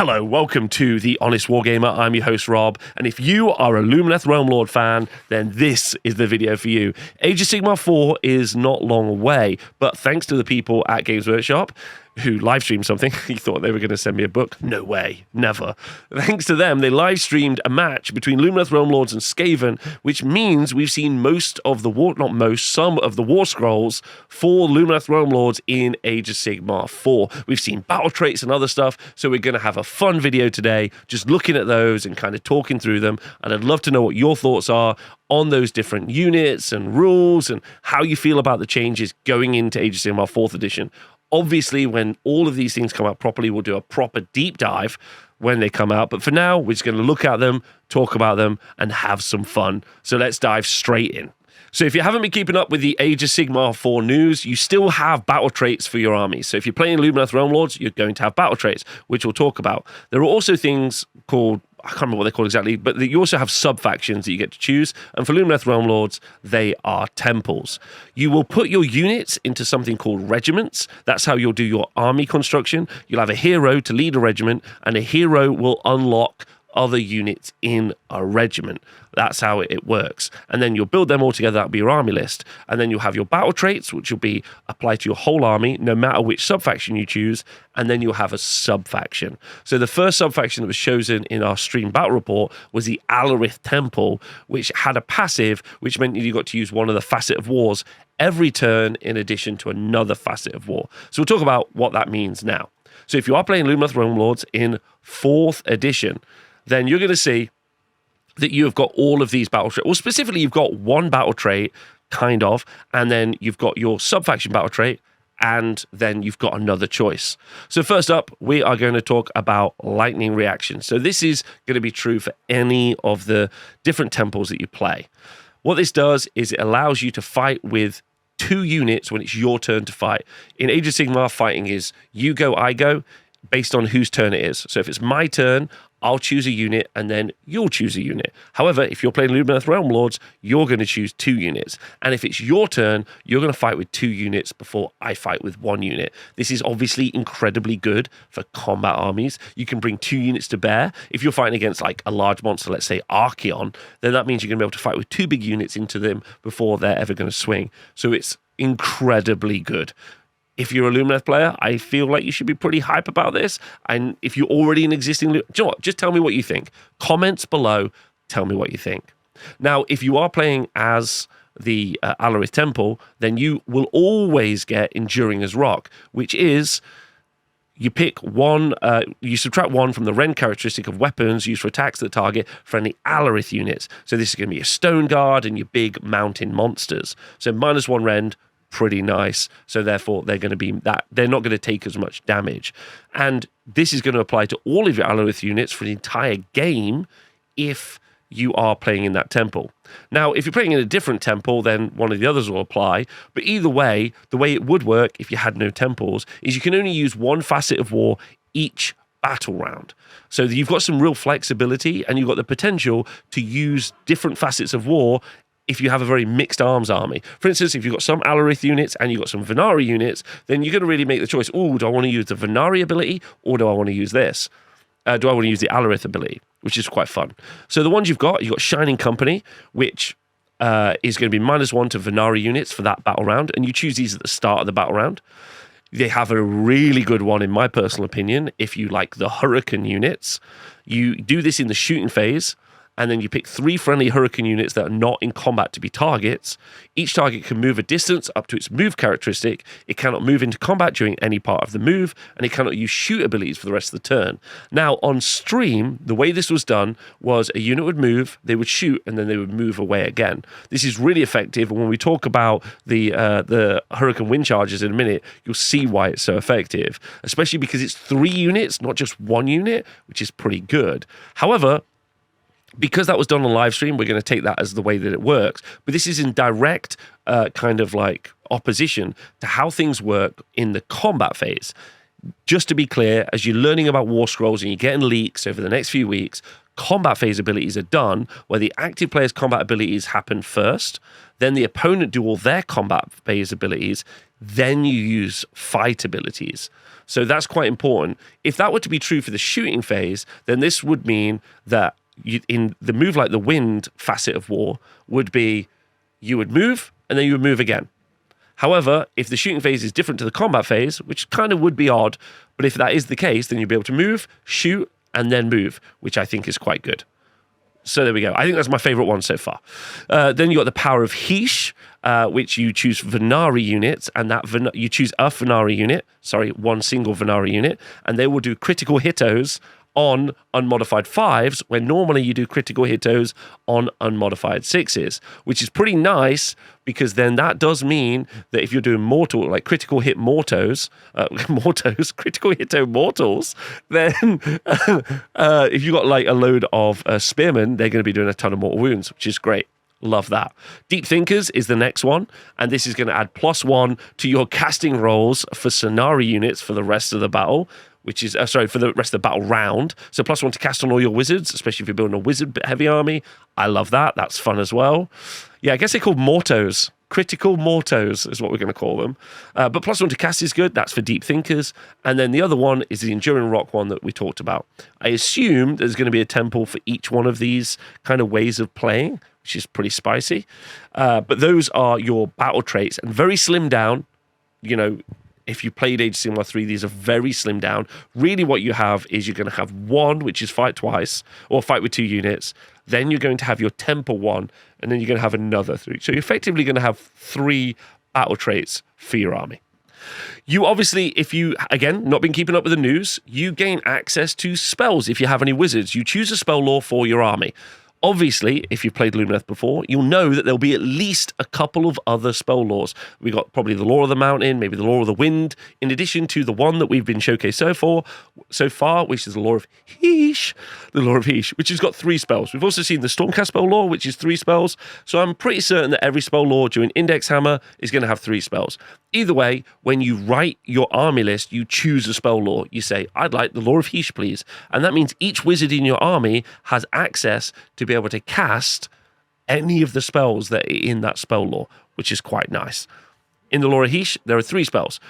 Hello, welcome to The Honest Wargamer. I'm your host, Rob, and if you are a Lumineth Realm Lord fan, then this is the video for you. Age of Sigmar 4 is not long away, but thanks to the people at Games Workshop who live streamed something. You thought they were going to send me a book? No way, never. Thanks to them, they live streamed a match between Lumineth Realm Lords and Skaven, which means we've seen some of the war scrolls for Lumineth Realm Lords in Age of Sigmar 4. We've seen battle traits and other stuff, so we're going to have a fun video today, just looking at those and kind of talking through them, and I'd love to know what your thoughts are on those different units and rules and how you feel about the changes going into Age of Sigmar 4th edition. Obviously, when all of these things come out properly, we'll do a proper deep dive when they come out. But for now, we're just going to look at them, talk about them, and have some fun. So let's dive straight in. So if you haven't been keeping up with the Age of Sigmar 4 news, you still have battle traits for your army. So if you're playing Lumineth Realm Lords, you're going to have battle traits, which we'll talk about. There are also things called, I can't remember what they're called exactly, but you also have sub-factions that you get to choose. And for Lumineth Realm Lords, they are temples. You will put your units into something called regiments. That's how you'll do your army construction. You'll have a hero to lead a regiment, and a hero will unlock other units in a regiment. That's how it works. And then you'll build them all together. That'll be your army list. And then you'll have your battle traits, which will be applied to your whole army, no matter which sub-faction you choose. And then you'll have a sub-faction. So the first sub-faction that was chosen in our stream battle report was the Alarith Temple, which had a passive, which meant you got to use one of the Facet of Wars every turn in addition to another Facet of War. So we'll talk about what that means now. So if you are playing Lumineth Realm Lords in 4th edition, then you're going to see that you have got all of these battle traits. Well, specifically, you've got one battle trait, kind of, and then you've got your sub-faction battle trait, and then you've got another choice. So first up, we are going to talk about lightning reaction. So this is going to be true for any of the different temples that you play. What this does is it allows you to fight with 2 units when it's your turn to fight. In Age of Sigmar, fighting is you go, I go, based on whose turn it is. So if it's my turn, I'll choose a unit, and then you'll choose a unit. However, if you're playing Lumineth Realm Lords, you're going to choose 2 units. And if it's your turn, you're going to fight with 2 units before I fight with 1 unit. This is obviously incredibly good for combat armies. You can bring 2 units to bear. If you're fighting against like a large monster, let's say Archaon, then that means you're going to be able to fight with 2 big units into them before they're ever going to swing. So it's incredibly good. If you're a Lumineth player, I feel like you should be pretty hype about this. And if you're already an existing... Do you know what? Just tell me what you think. Comments below, tell me what you think. Now, if you are playing as the Alarith Temple, then you will always get Enduring as Rock, which is... You pick one, you subtract 1 from the Rend characteristic of weapons used for attacks that target friendly Alarith units. So this is going to be your Stoneguard and your big mountain monsters. So -1 Rend, pretty nice. So therefore, they're going to be that they're not going to take as much damage. And this is going to apply to all of your Alarith units for the entire game if you are playing in that temple. Now, if you're playing in a different temple, then one of the others will apply. But either way, the way it would work if you had no temples is you can only use 1 Facet of War each battle round. So you've got some real flexibility, and you've got the potential to use different facets of war if you have a very mixed arms army. For instance, if you've got some Alarith units and you've got some Venari units, then you're going to really make the choice, do I want to use the Venari ability, or do I want to use this? Do I want to use the Alarith ability, which is quite fun. So the ones you've got Shining Company, which is going to be -1 to Venari units for that battle round, and you choose these at the start of the battle round. They have a really good one, in my personal opinion, if you like the Hurricane units. You do this in the shooting phase, and then you pick 3 friendly Hurricane units that are not in combat to be targets. Each target can move a distance up to its move characteristic. It cannot move into combat during any part of the move, and it cannot use shoot abilities for the rest of the turn. Now, on stream, the way this was done was a unit would move, they would shoot, and then they would move away again. This is really effective, and when we talk about the Hurricane Windchargers in a minute, you'll see why it's so effective, especially because it's 3 units, not just 1 unit, which is pretty good. However, because that was done on live stream, we're going to take that as the way that it works. But this is in direct kind of like opposition to how things work in the combat phase. Just to be clear, as you're learning about War Scrolls and you're getting leaks over the next few weeks, combat phase abilities are done where the active player's combat abilities happen first, then the opponent do all their combat phase abilities, then you use fight abilities. So that's quite important. If that were to be true for the shooting phase, then this would mean that in the move like the wind facet of war would be you would move and then you would move again. However, if the shooting phase is different to the combat phase, which kind of would be odd, but if that is the case, then you'll be able to move, shoot, and then move, which I think is quite good. So there we go. I think that's my favorite one so far. Then you got the power of Hysh, which you choose Venari units, and you choose a Venari unit, one single Venari unit, and they will do critical hittos on unmodified 5s, when normally you do critical hittos on unmodified 6s, which is pretty nice, because then that does mean that if you're doing mortal, like critical hit mortals, critical hitto mortals, then if you've got like a load of spearmen, they're going to be doing a ton of mortal wounds, which is great. Love that. Deep Thinkers is the next one, and this is going to add +1 to your casting rolls for Scenari units for the rest of the battle, which is, for the rest of the battle round. So +1 to cast on all your wizards, especially if you're building a wizard heavy army. I love that. That's fun as well. Yeah, I guess they're called Mortos. Critical Mortos is what we're going to call them. But +1 to cast is good. That's for Deep Thinkers. And then the other one is the Enduring Rock one that we talked about. I assume there's going to be a temple for each one of these kind of ways of playing, which is pretty spicy. But those are your battle traits, and very slim down. You know, if you played Age of Sigmar 3, these are very slim down. Really what you have is you're going to have one, which is fight twice, or fight with 2 units. Then you're going to have your temple one, and then you're going to have another 3. So you're effectively going to have 3 battle traits for your army. You obviously, if you, again, not been keeping up with the news, you gain access to spells if you have any wizards. You choose a spell lore for your army. Obviously, if you've played Lumineth before, you'll know that there'll be at least a couple of other spell lores. We got probably the Lore of the Mountain, maybe the Lore of the Wind, in addition to the one that we've been showcased so far, which is the Lore of Hysh, which has got 3 spells. We've also seen the Stormcast spell lore, which is 3 spells. So I'm pretty certain that every spell lore during Index Hammer is going to have 3 spells. Either way, when you write your army list, you choose a spell lore. You say, I'd like the Lore of Hysh, please. And that means each wizard in your army has access to be able to cast any of the spells that are in that spell lore, which is quite nice. In the Lore of Hysh, there are 3 spells.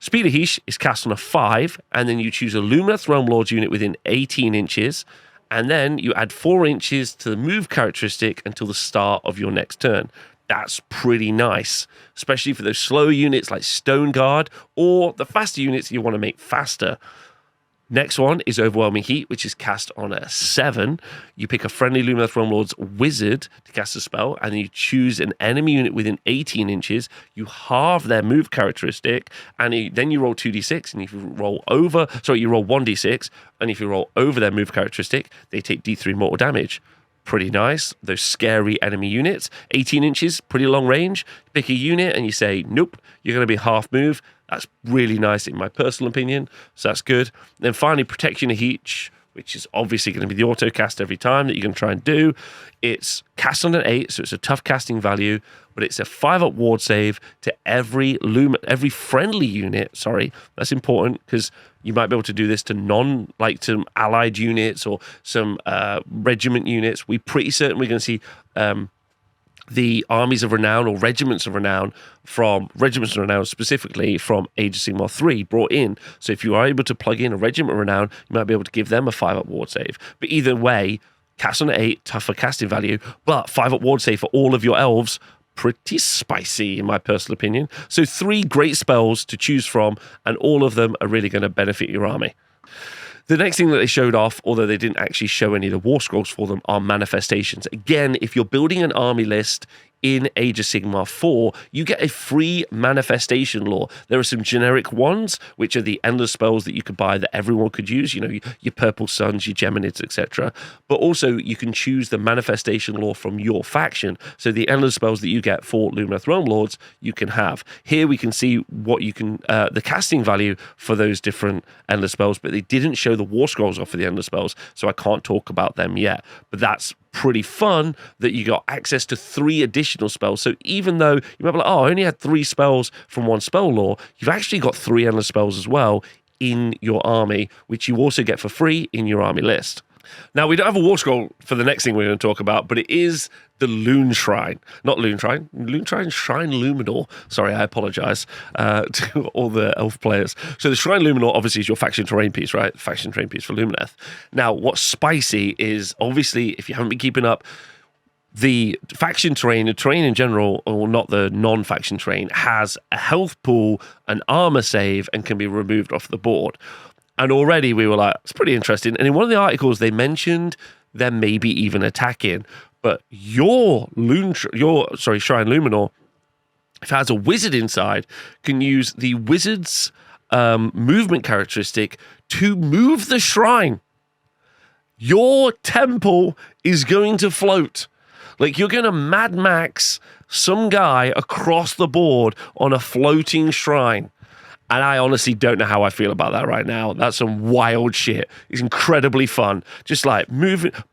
Speed of Hysh is cast on a 5, and then you choose a Lumineth Realm Lords unit within 18 inches, and then you add 4 inches to the move characteristic until the start of your next turn. That's pretty nice, especially for those slow units like Stoneguard, or the faster units you want to make faster. Next one is Overwhelming Heat, which is cast on a 7. You pick a friendly Lumineth Realm Lords wizard to cast a spell, and you choose an enemy unit within 18 inches. You halve their move characteristic, and then you roll 2d6, and if you roll you roll 1d6, and if you roll over their move characteristic, they take d3 mortal damage. Pretty nice. Those scary enemy units. 18 inches, pretty long range. Pick a unit and you say, nope, you're going to be half move. That's really nice in my personal opinion. So that's good. Then finally, Protection of Hysh, which is obviously going to be the auto cast every time that you're going to try and do. It's cast on an 8, so it's a tough casting value, but it's a 5-up ward save to every friendly unit. Sorry, that's important because you might be able to do this to some allied units or some regiment units. We're pretty certain we're going to see the armies of renown or regiments of renown specifically from Age of Sigmar 3 brought in. So if you are able to plug in a regiment of renown, you might be able to give them a 5-up ward save. But either way, cast on an 8, tougher casting value, but 5-up ward save for all of your elves. Pretty spicy, in my personal opinion. So 3 great spells to choose from, and all of them are really going to benefit your army. The next thing that they showed off, although they didn't actually show any of the war scrolls for them, are manifestations. Again, if you're building an army list in Age of Sigmar 4, you get a free manifestation lore. There are some generic ones, which are the endless spells that you could buy that everyone could use, you know, your Purple Suns, your Geminids, etc. But also you can choose the manifestation lore from your faction. So the endless spells that you get for Lumineth Realm Lords, you can have. Here we can see what you can, the casting value for those different endless spells, but they didn't show the war scrolls off for the endless spells, so I can't talk about them yet. But that's pretty fun that you got access to 3 additional spells. So even though you might be like, oh, I only had 3 spells from one spell lore, you've actually got 3 endless spells as well in your army, which you also get for free in your army list. Now, we don't have a war scroll for the next thing we're going to talk about, but it is the Loon Shrine. Not Loon Shrine. Loon Shrine? Shrine Luminor. Sorry, I apologize to all the elf players. So the Shrine Luminor obviously is your faction terrain piece, right? Faction terrain piece for Lumineth. Now, what's spicy is, obviously, if you haven't been keeping up, the faction terrain, the terrain in general, or not the non-faction terrain, has a health pool, an armor save, and can be removed off the board. And already we were like, it's pretty interesting. And in one of the articles, they mentioned there may be even attacking. But your Shrine Luminor, if it has a wizard inside, can use the wizard's movement characteristic to move the shrine. Your temple is going to float. Like, you're going to Mad Max some guy across the board on a floating shrine. And I honestly don't know how I feel about that right now. That's some wild shit. It's incredibly fun. Just like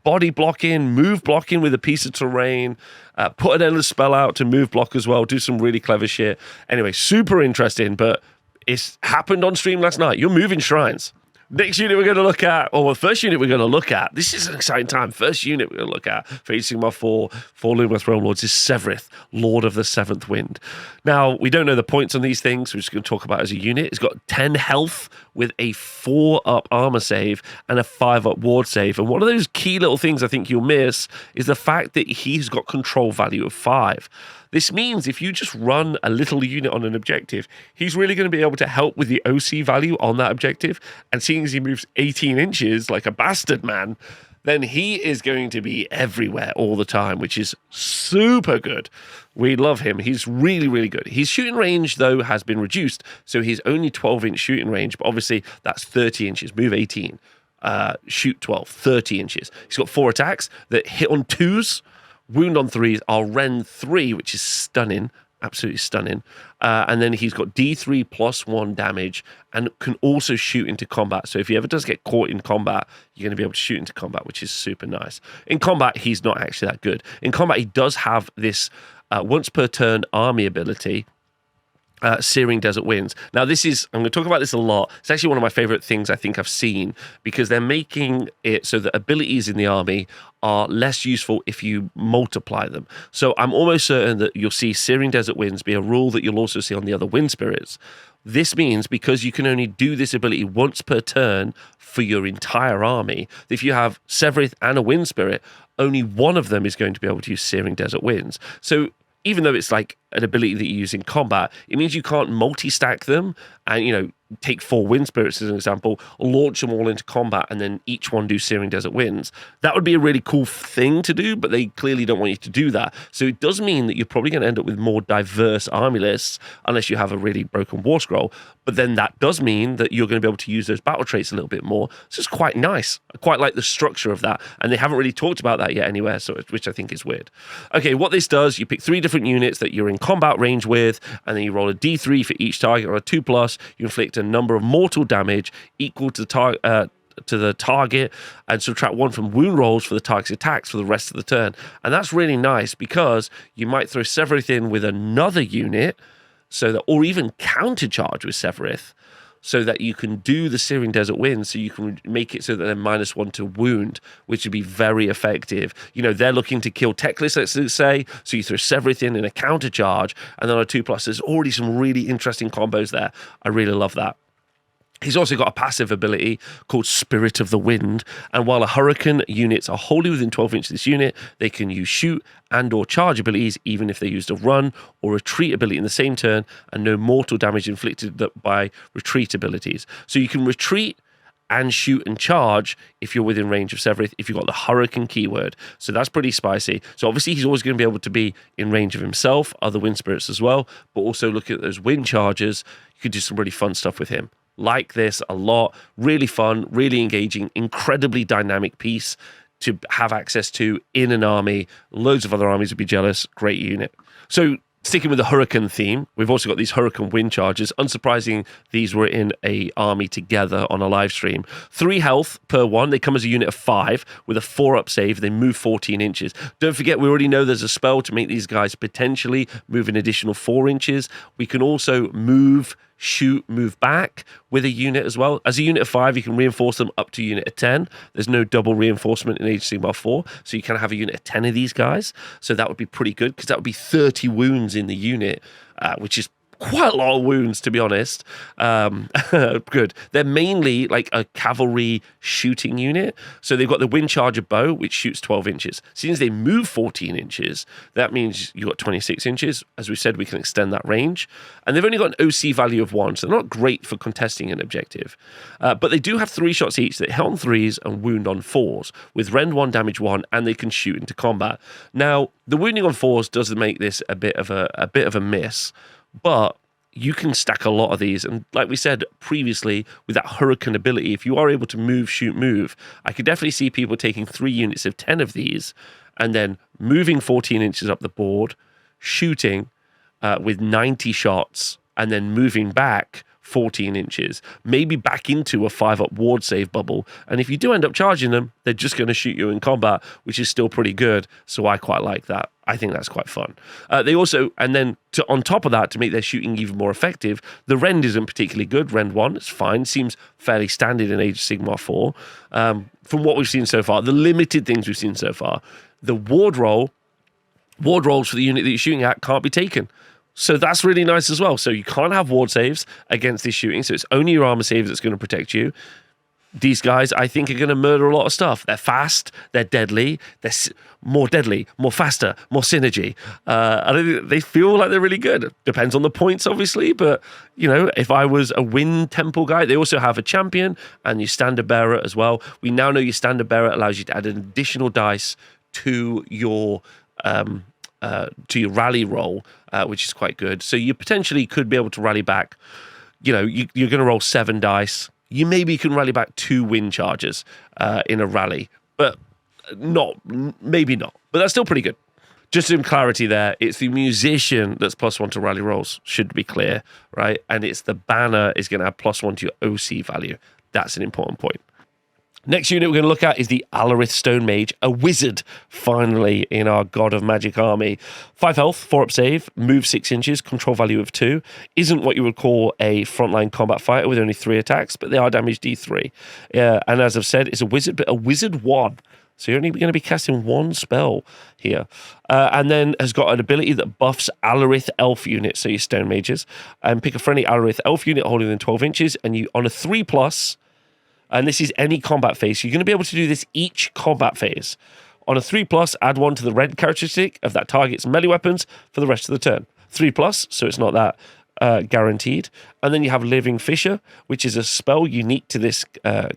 body blocking, move blocking with a piece of terrain, put an endless spell out to move block as well, do some really clever shit. Anyway, super interesting, but it's happened on stream last night. You're moving shrines. Next unit we're going to look at, or the first unit we're going to look at, this is an exciting time. First unit we're going to look at for Age of Sigmar 4 for Lumineth Realm Lords is Sevireth, Lord of the Seventh Wind. Now, we don't know the points on these things. We're just going to talk about it as a unit. It's got 10 health with a 4-up armor save and a 5-up ward save. And one of those key little things I think you'll miss is the fact that he's got control value of 5. This means if you just run a little unit on an objective, he's really going to be able to help with the OC value on that objective. And seeing as he moves 18 inches like a bastard man, then he is going to be everywhere all the time, which is super good. We love him. He's really, really good. His shooting range, though, has been reduced. So he's only 12-inch shooting range, but obviously that's 30 inches. Move 18, shoot 12, 30 inches. He's got 4 attacks that hit on 2s, wound on 3s, are Ren 3, which is stunning, absolutely stunning. And then he's got D3 plus 1 damage and can also shoot into combat. So if he ever does get caught in combat, you're going to be able to shoot into combat, which is super nice. In combat, he's not actually that good. In combat, he does have this once per turn army ability, Searing Desert Winds. Now, I'm going to talk about this a lot. It's actually one of my favorite things I think I've seen, because they're making it so that abilities in the army are less useful if you multiply them. So I'm almost certain that you'll see Searing Desert Winds be a rule that you'll also see on the other wind spirits. This means, because you can only do this ability once per turn for your entire army, that if you have Sevireth and a wind spirit, only one of them is going to be able to use Searing Desert Winds. So even though it's like an ability that you use in combat, it means you can't multi-stack them and, take 4 wind spirits as an example, launch them all into combat, and then each one do Searing Desert Winds. That would be a really cool thing to do, but they clearly don't want you to do that. So it does mean that you're probably going to end up with more diverse army lists, unless you have a really broken war scroll. But then that does mean that you're going to be able to use those battle traits a little bit more. So it's quite nice. I quite like the structure of that. And they haven't really talked about that yet anywhere, which I think is weird. Okay, what this does, you pick 3 different units that you're in combat range with, and then you roll a D3 for each target, or a 2+. You inflict a number of mortal damage equal to the target, and subtract 1 from wound rolls for the target's attacks for the rest of the turn. And that's really nice, because you might throw Sevireth in with another unit, or even countercharge with Sevireth, so that you can do the Searing Desert Wind, so you can make it so that they're -1 to wound, which would be very effective. They're looking to kill Teclis, let's say, so you throw Sevireth in a countercharge, and then on a 2+, there's already some really interesting combos there. I really love that. He's also got a passive ability called Spirit of the Wind, and while a Hurricane units are wholly within 12 inches of this unit, they can use shoot and or charge abilities even if they used a run or retreat ability in the same turn, and no mortal damage inflicted by retreat abilities. So you can retreat and shoot and charge if you're within range of Sevireth, if you've got the Hurricane keyword. So that's pretty spicy. So obviously he's always going to be able to be in range of himself, other wind spirits as well, but also look at those Windchargers. You could do some really fun stuff with him. Like this a lot. Really fun, really engaging, incredibly dynamic piece to have access to in an army. Loads of other armies would be jealous. Great unit. So sticking with the Hurricane theme, we've also got these Hurricane Windchargers. Unsurprising, these were in a army together on a live stream. 3 health per one. They come as a unit of 5 with a 4-up save. They move 14 inches. Don't forget, we already know there's a spell to make these guys potentially move an additional 4 inches. We can also move shoot, move back with a unit as well. As a unit of 5, you can reinforce them up to unit of 10. There's no double reinforcement in Age of Sigmar 4, so you can have a unit of 10 of these guys. So that would be pretty good, because that would be 30 wounds in the unit, which is quite a lot of wounds, to be honest. Good. They're mainly like a cavalry shooting unit. So they've got the Windcharger bow, which shoots 12 inches. Since they move 14 inches, that means you've got 26 inches. As we said, we can extend that range. And they've only got an OC value of 1, so they're not great for contesting an objective. But they do have 3 shots each. They hit on 3s and wound on 4s, with rend 1, damage 1, and they can shoot into combat. Now, the wounding on 4s does make this a bit of a miss, but you can stack a lot of these. And like we said previously, with that hurricane ability, if you are able to move, shoot, move, I could definitely see people taking 3 units of 10 of these and then moving 14 inches up the board, shooting with 90 shots, and then moving back 14 inches, maybe back into a 5-up ward save bubble. And if you do end up charging them, they're just going to shoot you in combat, which is still pretty good. So I quite like that. I think that's quite fun. They also, and then on top of that, to make their shooting even more effective, the rend isn't particularly good. Rend 1, it's fine. Seems fairly standard in Age of Sigmar 4. From what we've seen so far, the limited things we've seen so far, the ward rolls for the unit that you're shooting at can't be taken. So that's really nice as well. So you can't have ward saves against this shooting. So it's only your armor saves that's going to protect you. These guys, I think, are going to murder a lot of stuff. They're fast, they're deadly, more faster, more synergy. I don't think they feel like they're really good. Depends on the points, obviously, but you know, if I was a Wind Temple guy, they also have a champion and your standard bearer as well. We now know your standard bearer allows you to add an additional dice to your rally roll, which is quite good. So you potentially could be able to rally back. You know, you're going to roll 7 dice. You maybe can rally back 2 Windchargers in a rally, but maybe not. But that's still pretty good. Just some clarity there. It's the musician that's +1 to rally rolls, should be clear, right? And it's the banner is going to have +1 to your OC value. That's an important point. Next unit we're going to look at is the Alarith Stone Mage, a wizard, finally, in our God of Magic army. 5 health, 4-up save, move 6 inches, control value of 2. Isn't what you would call a frontline combat fighter with only 3 attacks, but they are damage D3. And as I've said, it's a wizard, but a wizard 1. So you're only going to be casting 1 spell here. And then has got an ability that buffs Alarith Elf units, so your Stone Mages. And pick a friendly Alarith Elf unit holding within 12 inches, and you on a 3+, and this is any combat phase. So you're going to be able to do this each combat phase. On a 3+, add 1 to the red characteristic of that target's melee weapons for the rest of the turn. 3+, so it's not that guaranteed. And then you have Living Fissure, which is a spell unique to this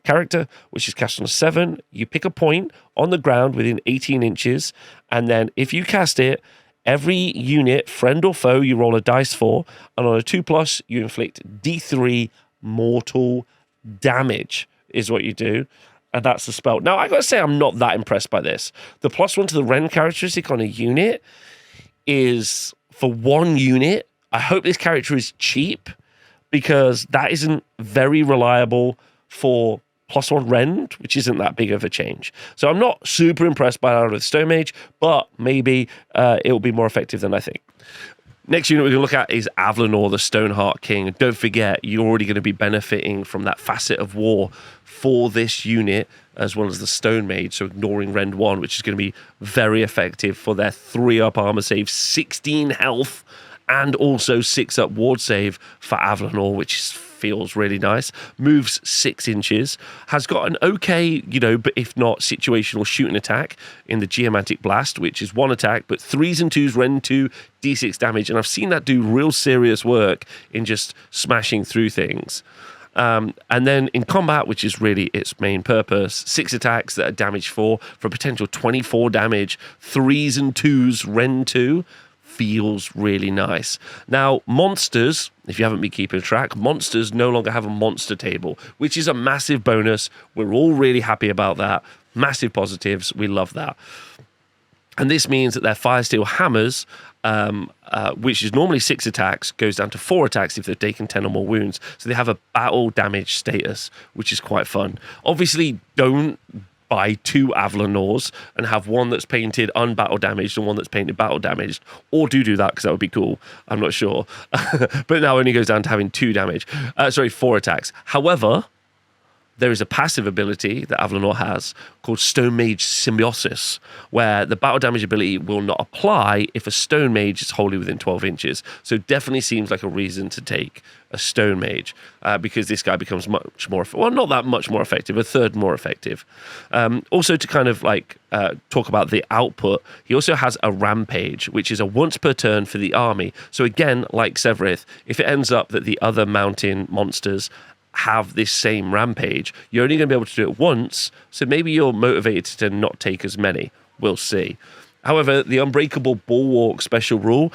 character, which is cast on a 7. You pick a point on the ground within 18 inches, and then if you cast it, every unit, friend or foe, you roll a dice for, and on a 2+, you inflict D3 mortal damage. Is what you do, and that's the spell. Now, I gotta say, I'm not that impressed by this. The +1 to the rend characteristic on a unit is for 1 unit. I hope this character is cheap, because that isn't very reliable for +1 rend, which isn't that big of a change. So I'm not super impressed by Alarith Stone Mage, but maybe it will be more effective than I think. Next unit we're going to look at is Avalenor, the Stoneheart King. And don't forget, you're already going to be benefiting from that facet of war for this unit, as well as the Stone Mage, so ignoring Rend 1, which is going to be very effective for their 3-up armor save, 16 health, and also 6-up ward save for Avalenor, which feels really nice. Moves 6 inches, has got an okay, but if not situational shooting attack in the Geomantic Blast, which is 1 attack, but 3s and 2s, rend 2, d6 damage, and I've seen that do real serious work in just smashing through things. And then in combat, which is really its main purpose, 6 attacks that are damage 4 for a potential 24 damage, 3s and 2s, rend 2, feels really nice. Now, monsters, if you haven't been keeping track, monsters no longer have a monster table, which is a massive bonus. We're all really happy about that. Massive positives. We love that. And this means that their Firesteel hammers, which is normally 6 attacks, goes down to 4 attacks if they've taken 10 or more wounds. So they have a battle damage status, which is quite fun. Obviously, don't buy 2 Avalenors and have one that's painted unbattle damaged and one that's painted battle damaged, or do that because that would be cool. I'm not sure. But now it only goes down to having 4 attacks. However, there is a passive ability that Avalenor has called Stone Mage Symbiosis, where the battle damage ability will not apply if a Stone Mage is wholly within 12 inches. So it definitely seems like a reason to take a Stone Mage, because this guy becomes much more, well, not that much more effective, a third more effective. Also, to kind of like talk about the output, he also has a Rampage, which is a once per turn for the army. So again, like Sevireth, if it ends up that the other mountain monsters have this same Rampage, you're only going to be able to do it once, so maybe you're motivated to not take as many. We'll see. However, the Unbreakable Bulwark special rule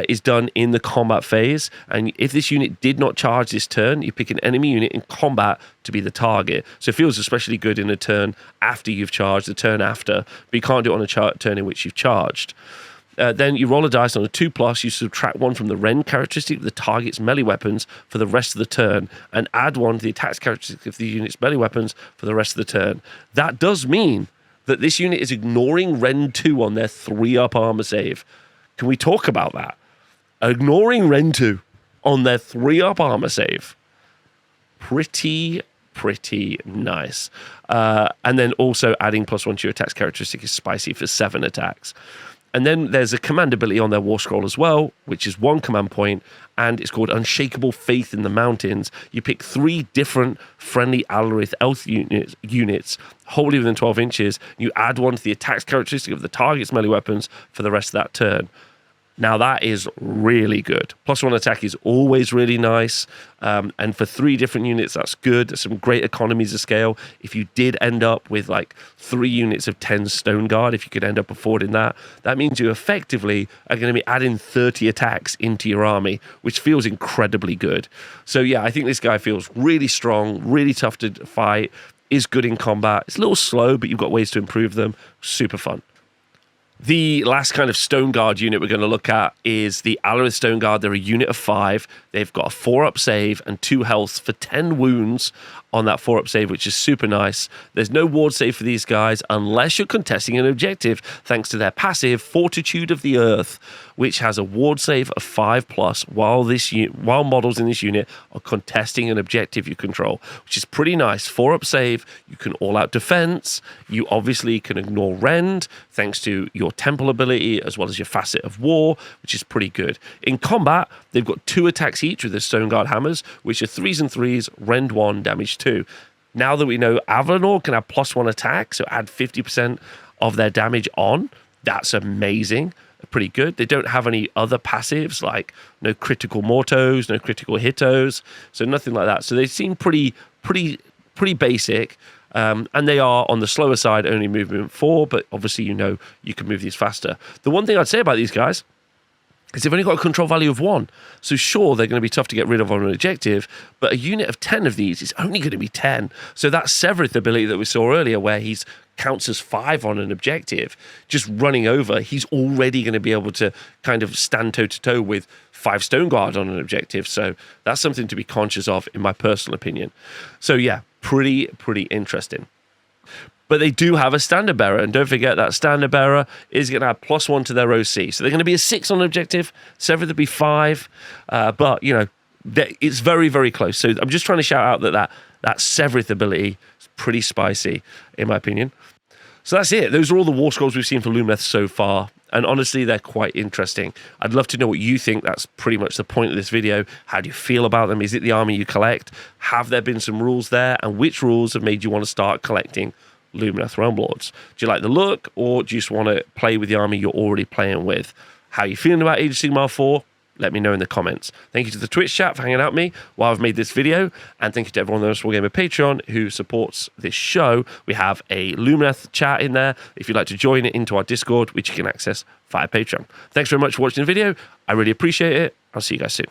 is done in the combat phase, and if this unit did not charge this turn, you pick an enemy unit in combat to be the target. So it feels especially good in a turn after you've charged, the turn after, but you can't do it on a turn in which you've charged. Then you roll a dice on a 2+, you subtract 1 from the rend characteristic of the target's melee weapons for the rest of the turn, and add 1 to the attacks characteristic of the unit's melee weapons for the rest of the turn. That does mean that this unit is ignoring rend 2 on their 3-up armor save. Can we talk about that? Ignoring rend 2 on their 3-up armor save. Pretty nice. And then also adding +1 to your attacks characteristic is spicy for 7 attacks. And then there's a command ability on their War Scroll as well, which is 1 command point, and it's called Unshakable Faith in the Mountains. You pick 3 different friendly Alarith elf units wholly within 12 inches. You add 1 to the attacks characteristic of the target's melee weapons for the rest of that turn. Now that is really good. +1 attack is always really nice. And for 3 different units, that's good. There's some great economies of scale. If you did end up with like 3 units of 10 Stoneguard, if you could end up affording that, that means you effectively are going to be adding 30 attacks into your army, which feels incredibly good. So yeah, I think this guy feels really strong, really tough to fight, is good in combat. It's a little slow, but you've got ways to improve them. Super fun. The last kind of Stoneguard unit we're going to look at is the Alarith Stoneguard. They're a unit of 5. They've got a 4-up save and 2 health for 10 wounds on that 4-up save, which is super nice. There's no ward save for these guys unless you're contesting an objective, thanks to their passive Fortitude of the Earth, which has a ward save of 5+ while models in this unit are contesting an objective you control, which is pretty nice. 4-up save, you can all-out defense, you obviously can ignore rend, thanks to your temple ability, as well as your facet of war, which is pretty good. In combat, they've got 2 attacks each with the Stoneguard hammers, which are 3s and 3s, rend 1, damage 2. Now that we know Avalenor can have +1 attack, so add 50% of their damage on, that's amazing. Pretty good. They don't have any other passives, like no critical mortos, no critical hitos, so nothing like that. So they seem pretty basic, and they are on the slower side, only movement 4, but obviously you can move these faster. The one thing I'd say about these guys is they've only got a control value of 1. So sure, they're going to be tough to get rid of on an objective, but a unit of 10 of these is only going to be 10. So that Sevireth ability that we saw earlier, where he's counts as 5 on an objective, just running over, he's already going to be able to kind of stand toe-to-toe with 5 Stoneguard on an objective. So that's something to be conscious of, in my personal opinion. So yeah, pretty interesting. But they do have a Standard Bearer, and don't forget that Standard Bearer is going to have +1 to their OC. So they're going to be a 6 on objective, Sevireth would be 5, but it's very close. So I'm just trying to shout out that Sevireth ability is pretty spicy, in my opinion. So that's it. Those are all the War Scrolls we've seen for Lumineth so far, and honestly, they're quite interesting. I'd love to know what you think. That's pretty much the point of this video. How do you feel about them? Is it the army you collect? Have there been some rules there? And which rules have made you want to start collecting Lumineth Realm Lords? Do you like the look, or do you just want to play with the army you're already playing with? How are you feeling about Age of Sigmar 4? Let me know in the comments. Thank you to the Twitch chat for hanging out with me while I've made this video, and thank you to everyone on the Wargamer Patreon who supports this show. We have a Lumineth chat in there if you'd like to join it into our Discord, which you can access via Patreon. Thanks very much for watching the video. I really appreciate it. I'll see you guys soon.